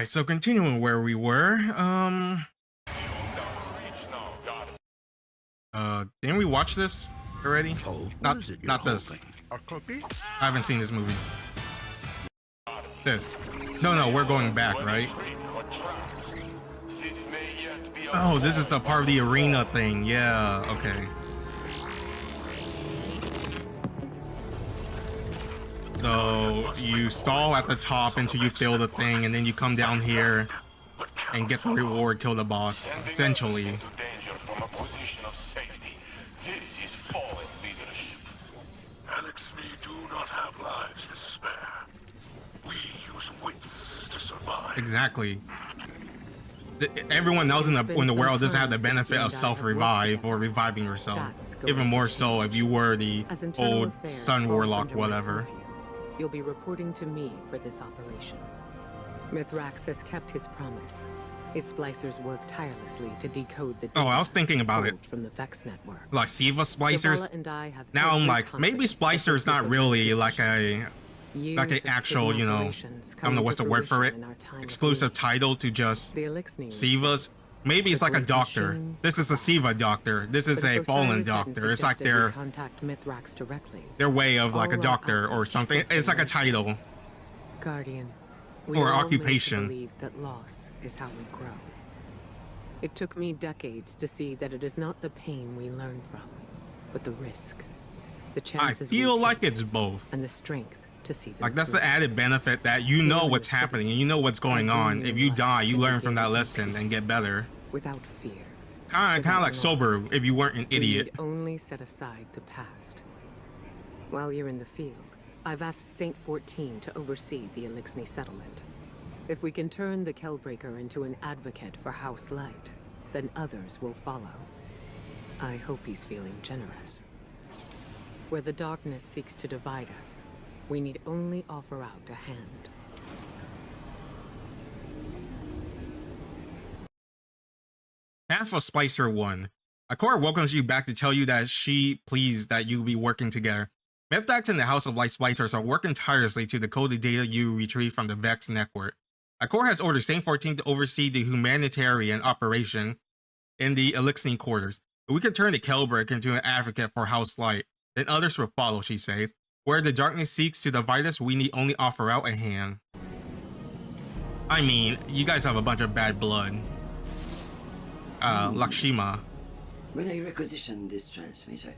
Alright, so continuing where we were, didn't we watch this already? Oh, what Not is it you're not this. holding? A cookie? I haven't seen this movie. This. No, we're going back, right? Oh, this is the part of the arena thing. Yeah, okay. So you stall at the top until you fill the thing, and then you come down here and get the reward, kill the boss, essentially. This is fallen leadership. Lakshimi do not have lives to spare. We use wits to survive. Exactly. Everyone else in the world doesn't have the benefit of self-revive or reviving yourself. Even more so if you were the old Sun Warlock, whatever. You'll be reporting to me for this operation. Mithrax has kept his promise. His splicers work tirelessly to decode the I was thinking about it. From the Vex network. Like Siva splicers. Now I'm like, maybe Splicer's not really like an actual, you know, I don't know what's the word for it, exclusive title to just Sivas. Maybe it's like a doctor. This is a Siva doctor. This is a Fallen doctor. It's like their way of like a doctor or something. It's like a title. Guardian. Or occupation. Believe that loss is how we grow. It took me decades to see that it is not the pain we learn from, but the risk, the chances. I feel like it's both, and the strength to see them like that's the added benefit that you know what's happening and you know what's going on. If you die, you learn from that lesson and get better. Without fear. Kind of like sober if you weren't an idiot. We need only set aside the past. While you're in the field, I've asked Saint 14 to oversee the Elixni settlement. If we can turn the Kellbreaker into an advocate for House Light, then others will follow. I hope he's feeling generous. Where the darkness seeks to divide us, we need only offer out a hand. Half of Splicer 1. Akora welcomes you back to tell you that she pleased that you will be working together. Mithrax and the House of Light Splicers are working tirelessly to decode the data you retrieve from the Vex network. Akora has ordered Saint 14 to oversee the humanitarian operation in the Elixni quarters. If we can turn the Kellbreaker into an advocate for House Light, then others will follow, she says. Where the darkness seeks to divide us, we need only offer out a hand. I mean, you guys have a bunch of bad blood. Lakshima. When I requisitioned this transmitter,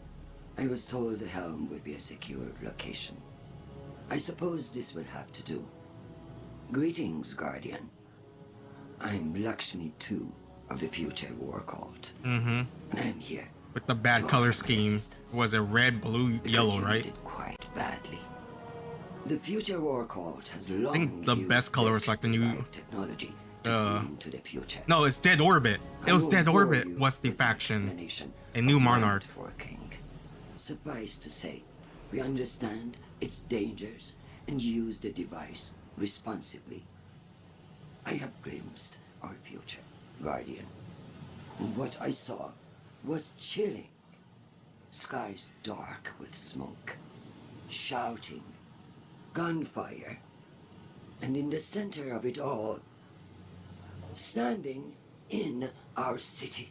I was told the helm would be a secured location. I suppose this will have to do. Greetings, Guardian. I'm Lakshimi.2 of the Future War Cult. And I'm here. With the bad color scheme. Was it red, blue, yellow, right? Did quite badly. The Future War Cult has long I think the best color was like the new technology to see into the future. No, it's Dead Orbit. It was Dead Orbit was the faction. A new monarch. Suffice to say, we understand its dangers and use the device responsibly. I have glimpsed our future, Guardian. And what I saw was chilling. Skies dark with smoke, shouting, gunfire, and in the center of it all, standing in our city,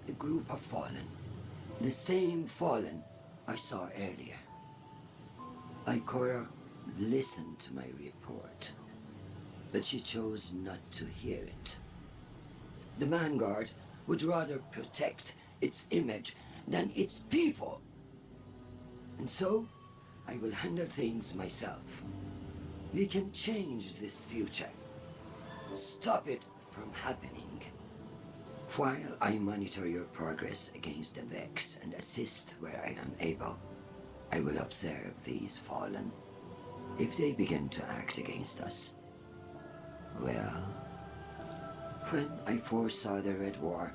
a group of fallen. The same fallen I saw earlier. Ikora listened to my report, but she chose not to hear it. The Vanguard would rather protect its image than its people. And so, I will handle things myself. We can change this future. Stop it from happening. While I monitor your progress against the Vex and assist where I am able, I will observe these fallen. If they begin to act against us, well, when I foresaw the Red War,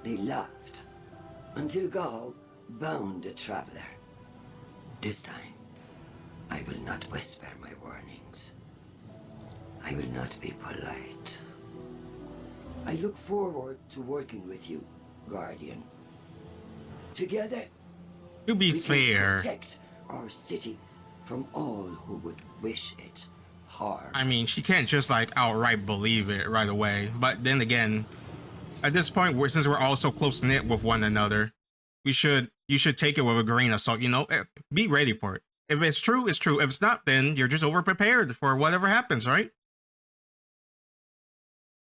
they laughed, until Gaul bound the Traveler. This time, I will not whisper my warnings. I will not be polite. I look forward to working with you, Guardian. Together, to be we fair, can protect our city from all who would wish it harm. I mean, she can't just like outright believe it right away. But then again, at this point, since we're all so close knit with one another, you should take it with a grain of salt. You know, be ready for it. If it's true, it's true. If it's not, then you're just over prepared for whatever happens, right?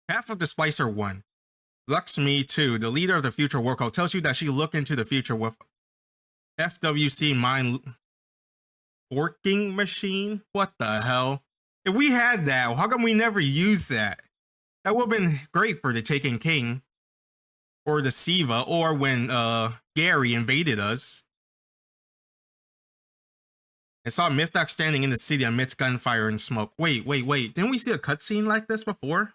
Half of the Splicer 1. Lakshimi 2, the leader of the future war cult, tells you that she looked into the future with FWC mind forking machine. What the hell? If we had that, how come we never used that? That would have been great for the Taken King, or the Siva, or when Gary invaded us. I saw Miftak standing in the city amidst gunfire and smoke. Wait. Didn't we see a cutscene like this before?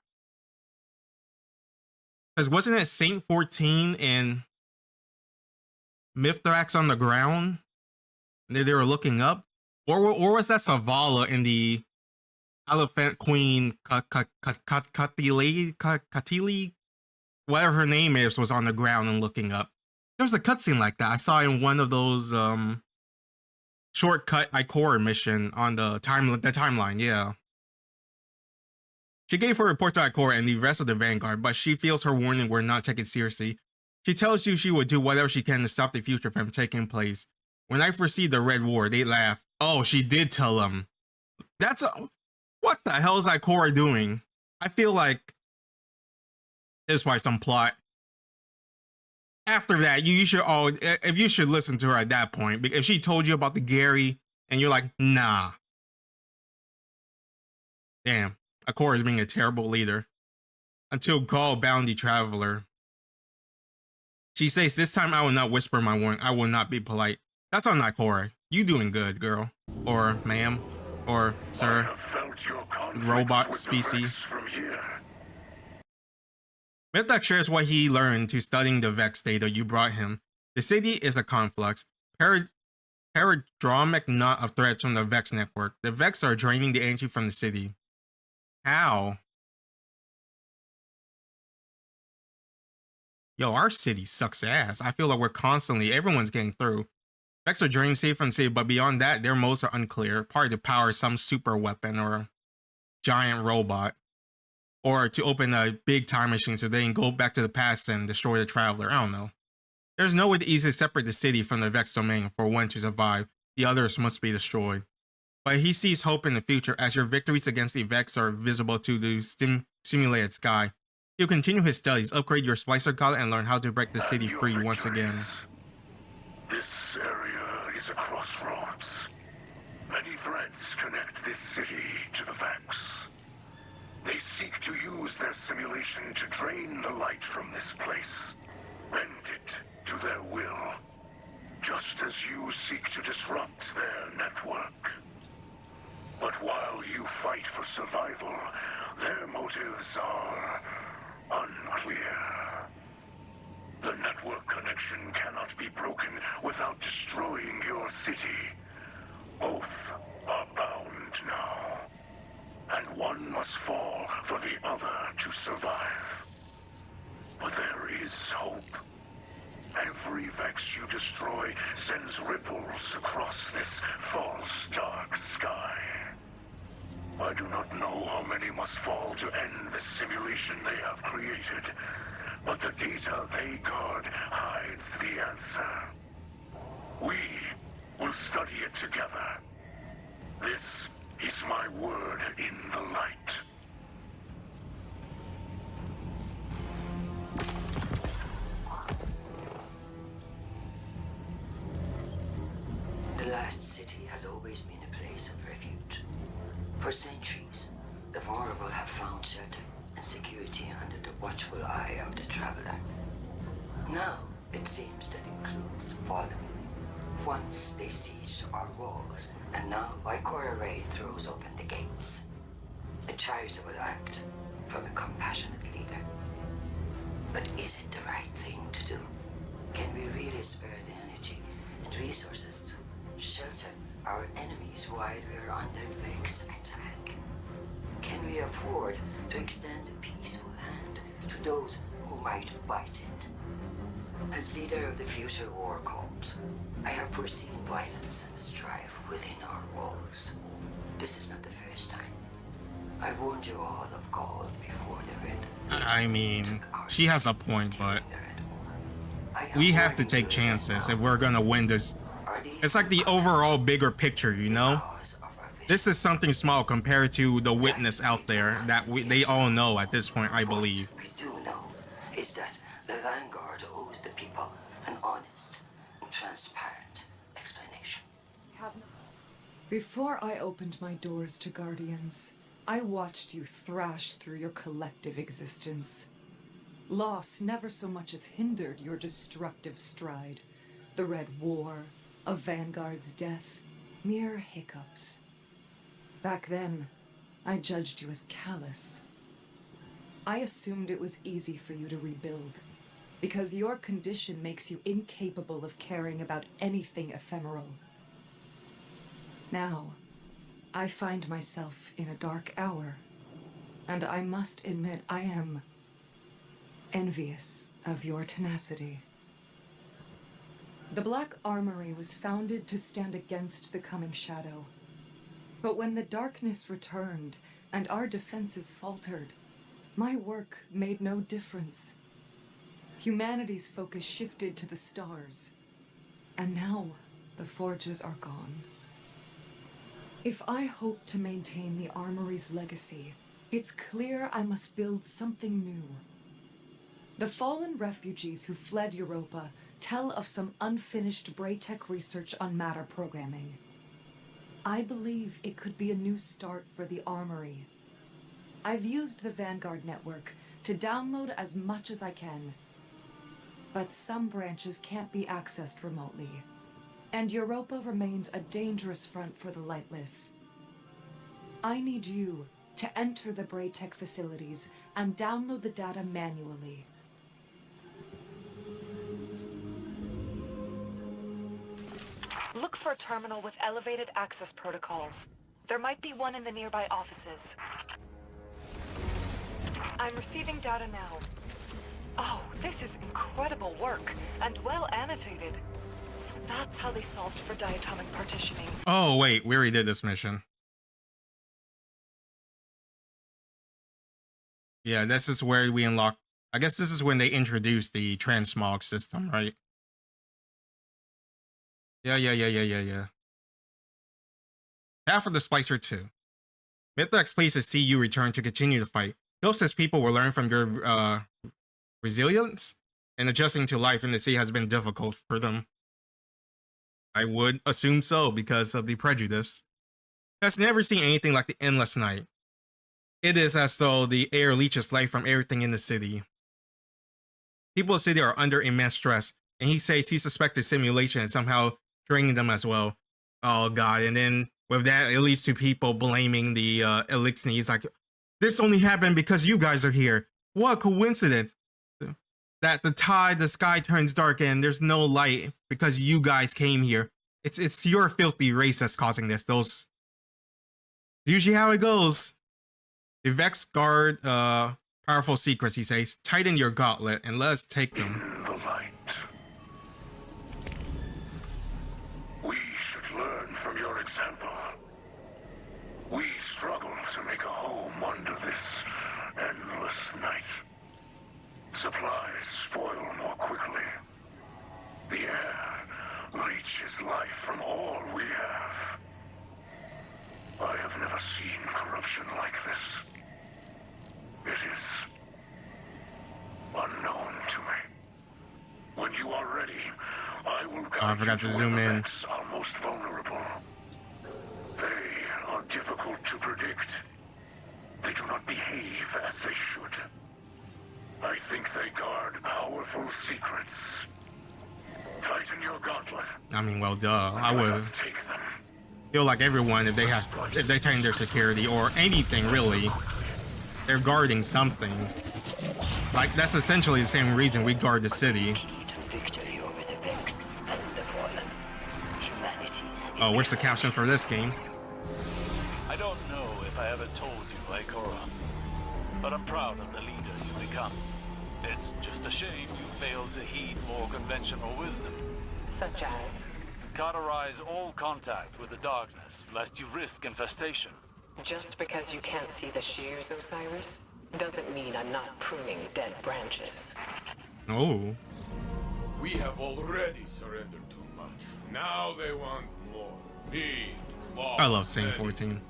Because wasn't it Saint 14 and Mithrax on the ground? They were looking up? Or was that Savala in the Elephant Queen Katili? Whatever her name is, was on the ground and looking up. There was a cutscene like that I saw in one of those shortcut Ikora mission on the timeline, yeah. She gave her report to Ikora and the rest of the Vanguard, but she feels her warning were not taken seriously. She tells you she would do whatever she can to stop the future from taking place. When I foresee the Red War, they laugh. Oh, she did tell them. What the hell is Ikora doing? I feel like there's probably some plot. After that, you should listen to her at that point. Because if she told you about the Gary and you're like, nah. Damn, Ikora is being a terrible leader. Until Gaul bound the traveler. She says, this time I will not whisper my warning. I will not be polite. That's on Ikora. You doing good, girl. Or ma'am. Or sir. Robot species. Mithak shares what he learned to studying the Vex data you brought him. The city is a conflux, paradromic knot of threats from the Vex network. The Vex are draining the energy from the city. How? Yo, our city sucks ass. I feel like everyone's getting through. Vex are draining safe from the city, but beyond that, their modes are unclear. Probably to power some super weapon or giant robot. Or to open a big time machine so they can go back to the past and destroy the traveler. I don't know. There's no way to easily separate the city from the Vex domain for one to survive. The others must be destroyed. But he sees hope in the future as your victories against the Vex are visible to the simulated sky. He'll continue his studies, upgrade your Splicer Gauntlet, and learn how to break the city free once again. This area is a crossroads. Many threads connect this city to the Vex. They seek to use their simulation to drain the light from this place. Bend it to their will. Just as you seek to disrupt their network. But while you fight for survival, their motives are unclear. The network connection cannot be broken without destroying your city. Both are bound now. And one must fall for the other to survive. But there is hope. Every Vex you destroy sends ripples across this false dark sky. I do not know how many must fall to end the simulation they have created, but the data they guard hides the answer. We will study it together. This is my word in the light. The last city has always been a place of refuge. For centuries, the vulnerable have found shelter and security under the watchful eye of the traveler. Now, it seems that includes Fallen. Once they sieged our walls, and now Ikora Ray throws open the gates. A charitable act from a compassionate leader. But is it the right thing to do? Can we really spare the energy and resources to shelter our enemies while we're under Vex attack? Can we afford to extend a peaceful hand to those who might bite it? As leader of the future war cult, I have foreseen violence and strife within our walls. This is not the first time. I warned you all of Gaul before the Red. I mean, she has a point, but I am we have to warning take you chances now. if we're gonna win this. Are these It's like the overall bigger picture, you know? cause of our vision? This is something small compared to the witness out there that they all know at this point, I believe. What we do know is that the Vanguard owes the people an honest and transparent explanation. Before I opened my doors to Guardians, I watched you thrash through your collective existence. Loss never so much as hindered your destructive stride. The Red War, a Vanguard's death, mere hiccups. Back then, I judged you as callous. I assumed it was easy for you to rebuild, because your condition makes you incapable of caring about anything ephemeral. Now, I find myself in a dark hour, and I must admit I am envious of your tenacity. The Black Armory was founded to stand against the coming shadow. But when the darkness returned and our defenses faltered, my work made no difference. Humanity's focus shifted to the stars, and now the forges are gone. If I hope to maintain the Armory's legacy, it's clear I must build something new. The fallen refugees who fled Europa tell of some unfinished Braytech research on matter programming. I believe it could be a new start for the Armory. I've used the Vanguard network to download as much as I can. But some branches can't be accessed remotely, and Europa remains a dangerous front for the Lightless. I need you to enter the Braytech facilities and download the data manually. Look for a terminal with elevated access protocols. There might be one in the nearby offices. I'm receiving data now. Oh, this is incredible work, and well annotated. So that's how they solved for diatomic partitioning. Oh, wait, we already did this mission. Yeah, this is where we unlock. I guess this is when they introduced the transmog system, right? Yeah. Half of the Splicer 2. Mithrax pleased to see you return to continue the fight. He hopes his people will learn from your resilience, and adjusting to life in the sea has been difficult for them. I would assume so because of the prejudice. He has never seen anything like the endless night. It is as though the air leeches life from everything in the city. People in the city are under immense stress, and he says he suspects the simulation and somehow draining them as well. Oh god, and then with that, it leads to people blaming the Elixir. He's like, this only happened because you guys are here. What a coincidence that the sky turns dark and there's no light because you guys came here. It's your filthy race that's causing this. Those usually how it goes. The Vex guard powerful secrets, he says. Tighten your gauntlet and let us take them. In the light. We should learn from your example. We struggle to make a home under this endless night. Supplies spoil more quickly. The air leeches life from all we have. I have never seen corruption like this. It is unknown to me. When you are ready, I will guide I forgot you to where zoom the in. Vex are most vulnerable. They are difficult to predict. They do not behave as they should. I think they guard powerful secrets. Tighten your gauntlet. I mean, well, duh. I Let would us take them. feel like everyone, if they tighten their security or anything really, they're guarding something. Like that's essentially the same reason we guard the city. Key to victory over the Vex and the Fallen. Humanity. Oh, where's the caption for this game? I don't know if I ever told you, Ikora, but I'm proud of the leader you become. It's just a shame you failed to heed more conventional wisdom. Such as? Cauterize all contact with the darkness, lest you risk infestation. Just because you can't see the shears, Osiris, doesn't mean I'm not pruning dead branches. Oh. We have already surrendered too much. Now they want more. Meat, cloth, I love Saint money. 14.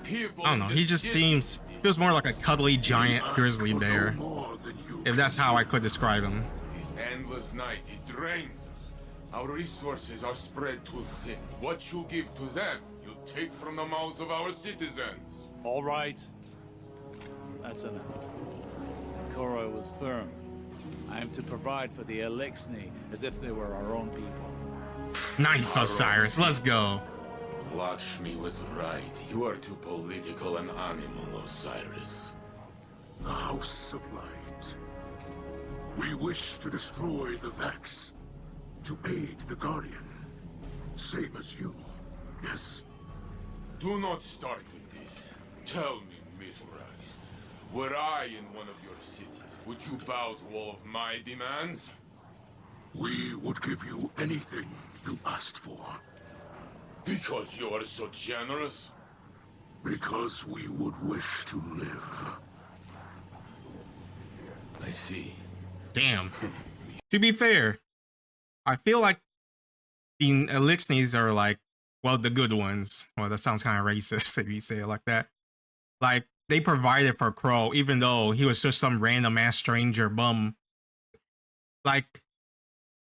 People I don't know. in He the just city- feels more like a cuddly giant grizzly bear. More than you If that's how I could describe him. This endless night, it drains us. Our resources are spread too thin. What you give to them, you take from the mouths of our citizens. All right. That's enough. Koro was firm. I am to provide for the Eliksni as if they were our own people. Nice, Osiris. Let's go. Lakshmi was right. You are too political an animal, Osiris. The House of Light. We wish to destroy the Vex. To aid the Guardian. Same as you. Yes. Do not start with this. Tell me, Mithrais, were I in one of your cities, would you bow to all of my demands? We would give you anything you asked for. Because you are so generous? Because we would wish to live. I see. Damn. To be fair, I feel like the Eliksnis are like, well, the good ones. Well, that sounds kind of racist if you say it like that. Like, they provided for Crow, even though he was just some random ass stranger bum. Like,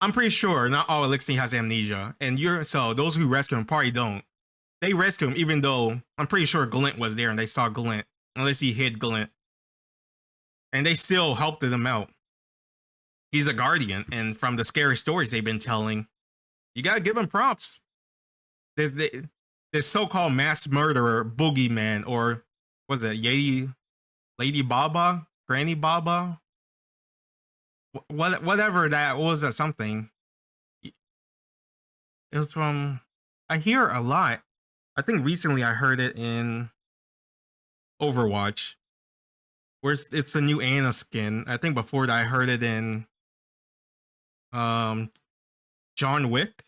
I'm pretty sure not all Eliksni has amnesia, and so those who rescue him probably don't. They rescue him, even though I'm pretty sure Glint was there and they saw Glint, unless he hid Glint, and they still helped him out. He's a guardian, and from the scary stories they've been telling, you gotta give him props. This so-called mass murderer, boogeyman, or was it Lady Baba, Granny Baba, whatever that was, something. It was from. I hear a lot. I think recently I heard it in Overwatch, where it's the new Ana skin. I think before that I heard it in John Wick.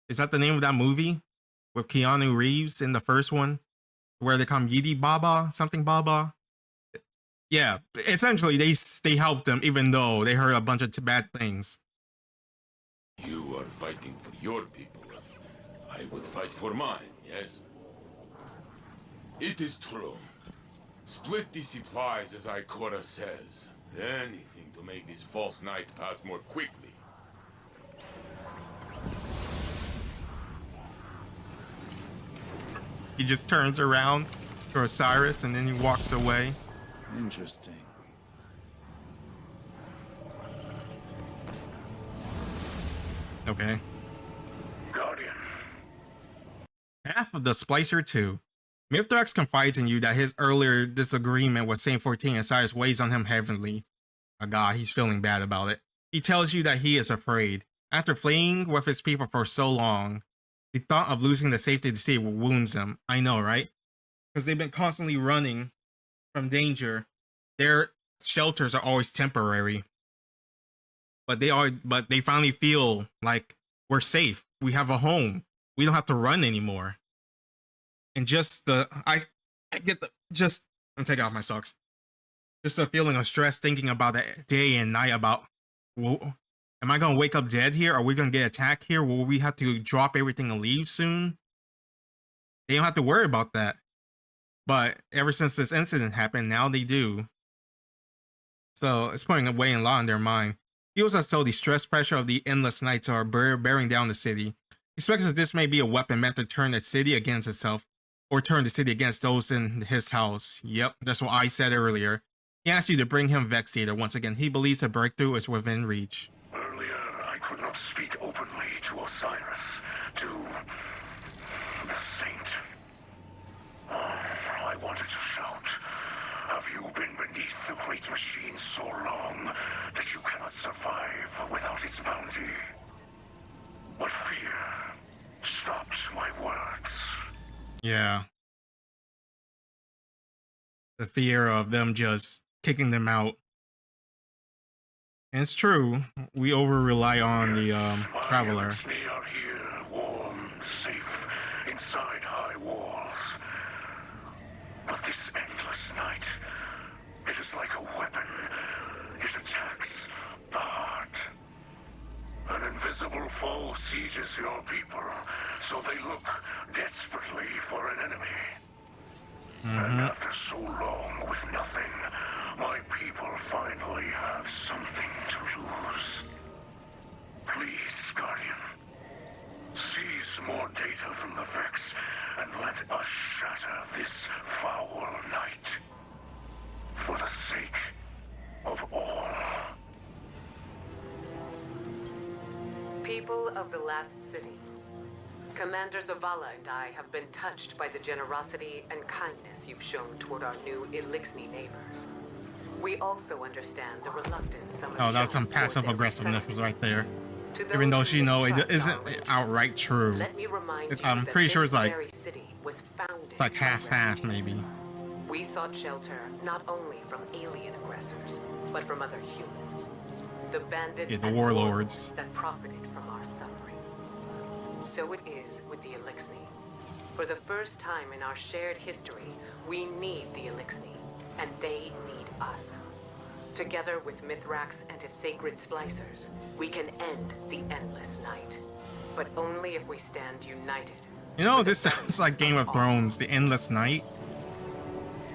Is that the name of that movie with Keanu Reeves in the first one, where they come Yidi Baba, something Baba? Yeah, essentially they helped them even though they heard a bunch of bad things. You are fighting for your people. I would fight for mine, yes? It is true. Split the supplies as Ikora says. Anything to make this false night pass more quickly. He just turns around to Osiris and then he walks away. Interesting. Okay. Guardian. Half of the Splicer 2. Mithrax confides in you that his earlier disagreement with Saint 14 and Osiris weighs on him heavily. Oh god, he's feeling bad about it. He tells you that he is afraid. After fleeing with his people for so long, the thought of losing the safety of the city wounds him. I know, right? Because they've been constantly running from danger. Their shelters are always temporary. But they finally feel like we're safe. We have a home. We don't have to run anymore. And just I get I'm taking off my socks. Just a feeling of stress thinking about it day and night about, well, am I going to wake up dead here? Are we going to get attacked here? Will we have to drop everything and leave soon? They don't have to worry about that. But ever since this incident happened, now they do. So it's putting a weight in law in their mind. Feels as though the stress pressure of the endless nights are bearing down the city. He suspects that this may be a weapon meant to turn the city against itself, or turn the city against those in his house. Yep, that's what I said earlier. He asks you to bring him Vex data once again. He believes a breakthrough is within reach. Earlier, I could not speak openly to Osiris, to the Saint. Oh, I wanted to shout. Have you been beneath the great machine so long that you cannot survive without its bounty? But fear stopped my words. Yeah. The fear of them just kicking them out. And it's true. We over-rely on the Traveler. They are here, warm, safe, inside high walls. your foe sieges your people, so they look desperately for an enemy. And after so long with nothing, my people finally have something to lose. Please, Guardian, seize more data from the Vex and let us shatter this foul night. For the sake of all. People of the Last City, Commander Zavala and I have been touched by the generosity and kindness you've shown toward our new Elixni neighbors. We also understand the reluctance some have Oh, that's some shown toward passive their aggressiveness resettlement. right there. To Even though those she who know it mistrust isn't our religion, outright true. let me remind you I'm that pretty sure this it's like very city was founded it's like by half refugees. maybe. We sought shelter not only from alien aggressors, but from other humans. The bandits Yeah, the and warlords. that profited from our suffering. So it is with the Elixni. For the first time in our shared history, we need the Elixni, and they need us. Together with Mithrax and his sacred Splicers, we can end the endless night. But only if we stand united. You know, this sounds like Game of Thrones, the Endless Night.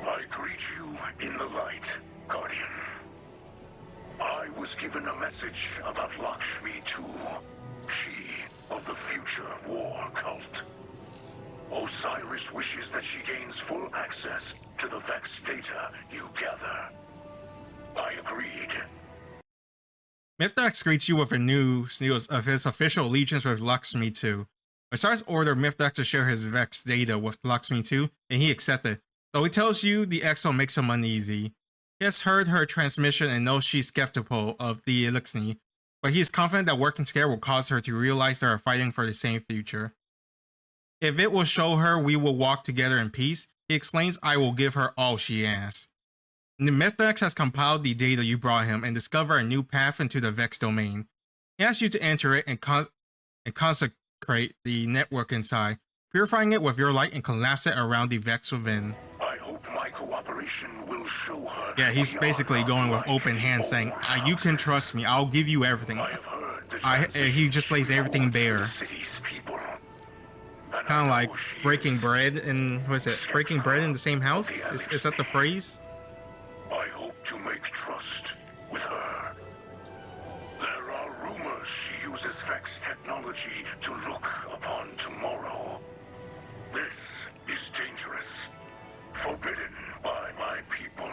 I greet you in the light, Guardian. I was given a message about Lakshimi.2, she of the future war cult. Osiris wishes that she gains full access to the Vex data you gather. I agreed. Mithrax greets you with a news of his official allegiance with Lakshimi.2. Osiris ordered Mithrax to share his Vex data with Lakshimi.2, and he accepted. Though he tells you the Exo makes him uneasy. He has heard her transmission and knows she's skeptical of the Elixni, but he is confident that working together will cause her to realize they are fighting for the same future. If it will show her we will walk together in peace, he explains I will give her all she asks. Mithrax has compiled the data you brought him and discovered a new path into the Vex domain. He asks you to enter it and consecrate the network inside, purifying it with your light and collapse it around the Vex within. I hope my cooperation will show her. Yeah, he's basically going with open hands, saying, "You can trust me. I'll give you everything." I have heard the He just lays everything bare, city's people. kind of like breaking bread in breaking bread in the same house. Is that the phrase? I hope to make trust with her. There are rumors she uses Vex technology to look upon tomorrow. This is dangerous, forbidden by my people.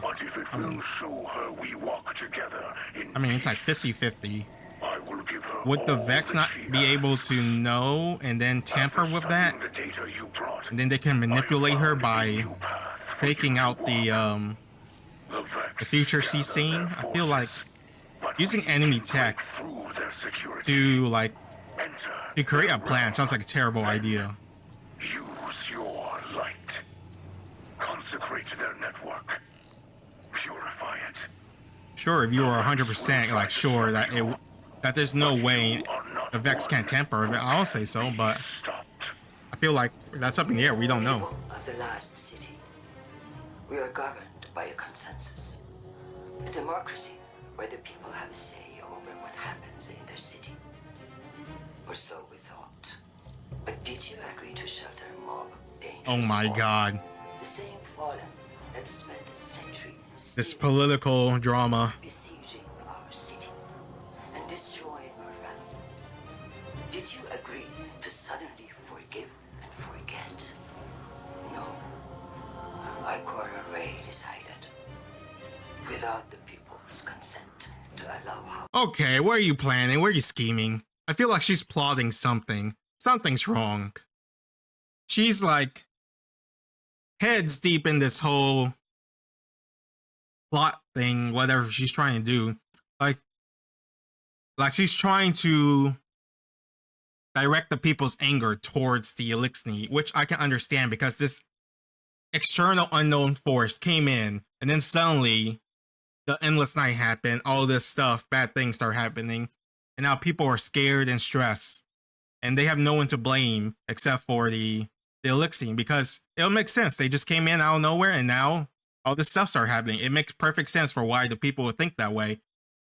But if it will show her we walk together in It's like peace, 50-50. I will give her Would the all Vex that not she be able asks. to know and then tamper After with that? studying the data you brought, And then they can manipulate her by faking out the future she's seeing? I feel like using enemy tech to create a plan sounds like a terrible idea. Use your light. Consecrate their network. Purify it. Sure, if you are 100% sure that there's no way the Vex can't tamper with it, I'll say so, but I feel like that's up in the air. We don't know. People of the last city. We are governed by a consensus. A democracy where the people have a say over what happens in their city. Or so we thought. But did you agree to shelter a mob of dangerous Oh my fallen? god. The same fallen that spent a century This stealing political drama. besieging our city and destroying our families. Did you agree to suddenly forgive and forget? No. Ikora Raid decided, without the people's consent, to allow how Okay, what are you planning? What are you scheming? I feel like she's plotting something. Something's wrong. She's like heads deep in this whole plot thing, whatever she's trying to do. Like she's trying to direct the people's anger towards the Elixni, which I can understand because this external unknown force came in, and then suddenly the endless night happened, all this stuff, bad things start happening, and now people are scared and stressed, and they have no one to blame except for the Elixni, because it'll make sense. They just came in out of nowhere, and now all this stuff started happening. It makes perfect sense for why the people would think that way.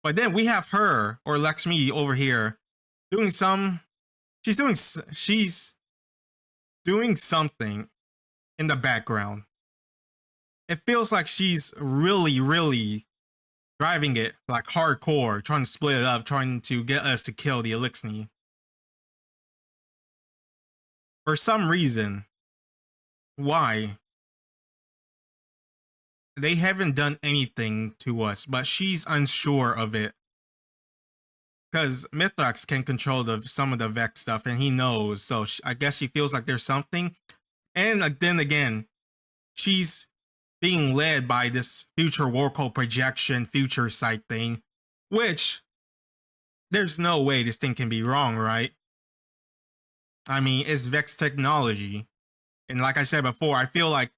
But then we have her, or Lakshmi, over here doing she's doing something in the background. It feels like she's really driving it like hardcore, trying to split it up, trying to get us to kill the Eliksni. For some reason. Why? They haven't done anything to us, but she's unsure of it. Because Mithrax can control some of the Vex stuff, and he knows, so I guess she feels like there's something. And then again, she's being led by this future war code projection, future sight thing, which there's no way this thing can be wrong, right? I mean, it's Vex technology. And like I said before, I feel like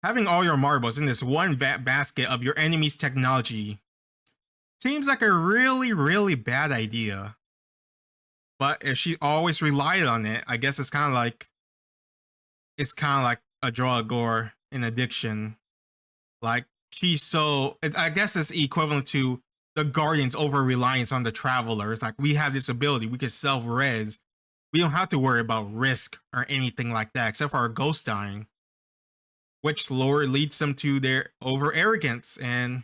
having all your marbles in this one basket of your enemy's technology seems like a really bad idea. But if she always relied on it, I guess it's kind of like a drug or an addiction. Like I guess it's equivalent to the Guardians' over reliance on the Travelers. Like, we have this ability, we can self-res. We don't have to worry about risk or anything like that, except for our ghost dying, which leads them to their over arrogance and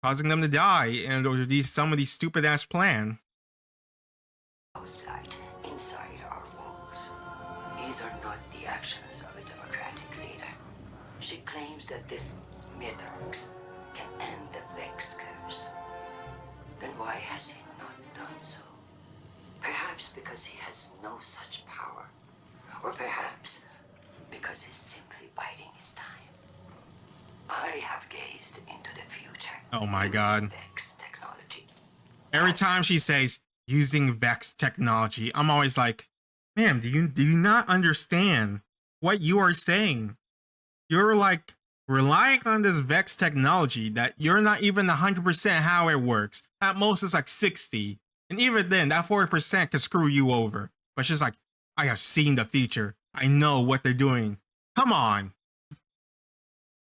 causing them to die, and or some of these stupid ass plan. Ghost light inside our walls. These are not the actions of a democratic leader. She claims that this Mithrax can end the Vex curse. Then why has he not done so? Perhaps because he has no such power. Or perhaps because he's simply biding his time. I have gazed into the future. Oh my god. Vex technology. Every time she says using Vex technology, I'm always like, ma'am, do you not understand what you are saying? You're like relying on this Vex technology that you're not even 100% how it works. At most it's like 60. And even then, that 40% can screw you over. But she's like, I have seen the future. I know what they're doing. Come on.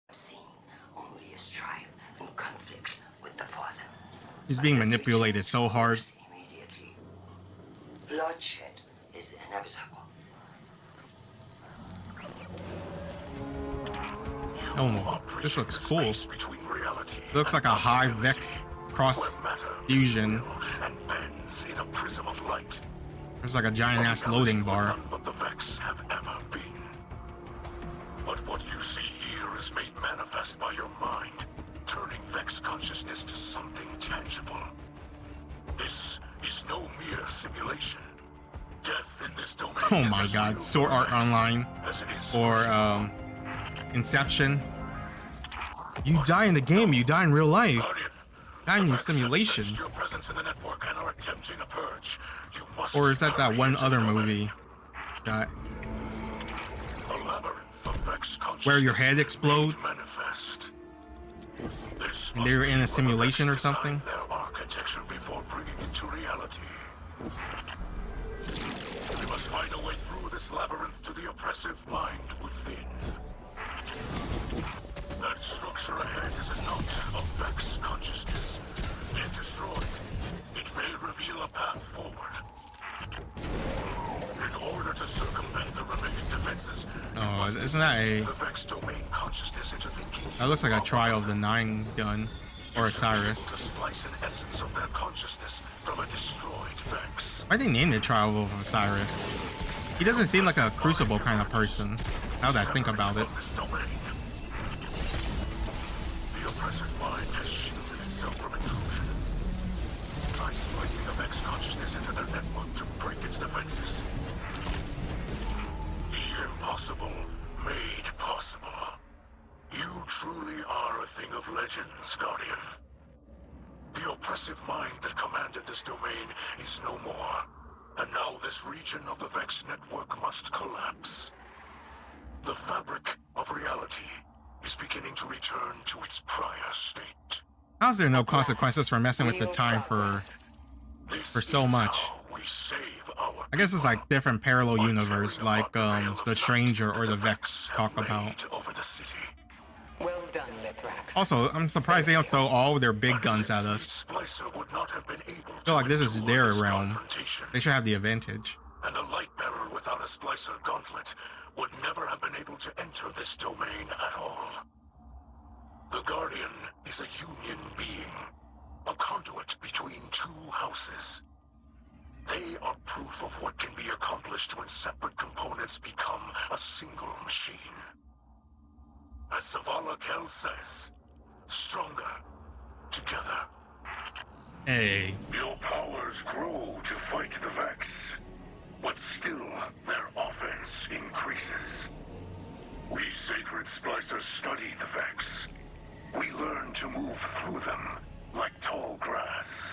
I've seen only a strife and conflict with the fallen. He's being manipulated so hard. Immediately. Bloodshed is inevitable. Oh, this looks cool. Looks like a high Vex cross fusion. In a prism of light. There's like a giant ass loading bar. None but the Vex have ever been. But what you see here is made manifest by your mind, turning Vex consciousness to something tangible. This is no mere simulation. Death in this domain. Oh my god, Sword Art Online or Inception. You die in the game, you die in real life. Not in simulation. Or is that one other movie that where your head explodes and they're in a simulation or something? We must find a way through this labyrinth to the oppressive mind within. That structure ahead is a knot of Vex consciousness. If destroyed, it may reveal a path forward. In order to circumvent the remaining defenses, oh, isn't that the Vex domain consciousness into thinking. That looks like a Trial of the Nine gun or Osiris. To splice an essence of their consciousness from a destroyed Vex. Why they named it Trial of Osiris? He doesn't seem like a Crucible kind of person. Now that I think about it. The oppressive mind has shielded itself from intrusion. Try splicing a Vex consciousness into their network to break its defenses. The impossible made possible. You truly are a thing of legends, Guardian. The oppressive mind that commanded this domain is no more. And now this region of the Vex network must collapse. The fabric of reality is beginning to return to its prior state. How's there no consequences for messing with the time for so much? I guess it's like different parallel universe, like the Stranger or the Vex talk about. Well done, Lip. Also, I'm surprised they don't throw all their big guns at us. Splicer would not have been able I feel like this is endure their this realm. confrontation. They should have the advantage. And a light bearer without a Splicer gauntlet would never have been able to enter this domain at all. The Guardian is a union being, a conduit between two houses. They are proof of what can be accomplished when separate components become a single machine. As Fallen Kell says, stronger together. Hey. Your powers grow to fight the Vex, but still their offense increases. We sacred splicers study the Vex. We learn to move through them like tall grass.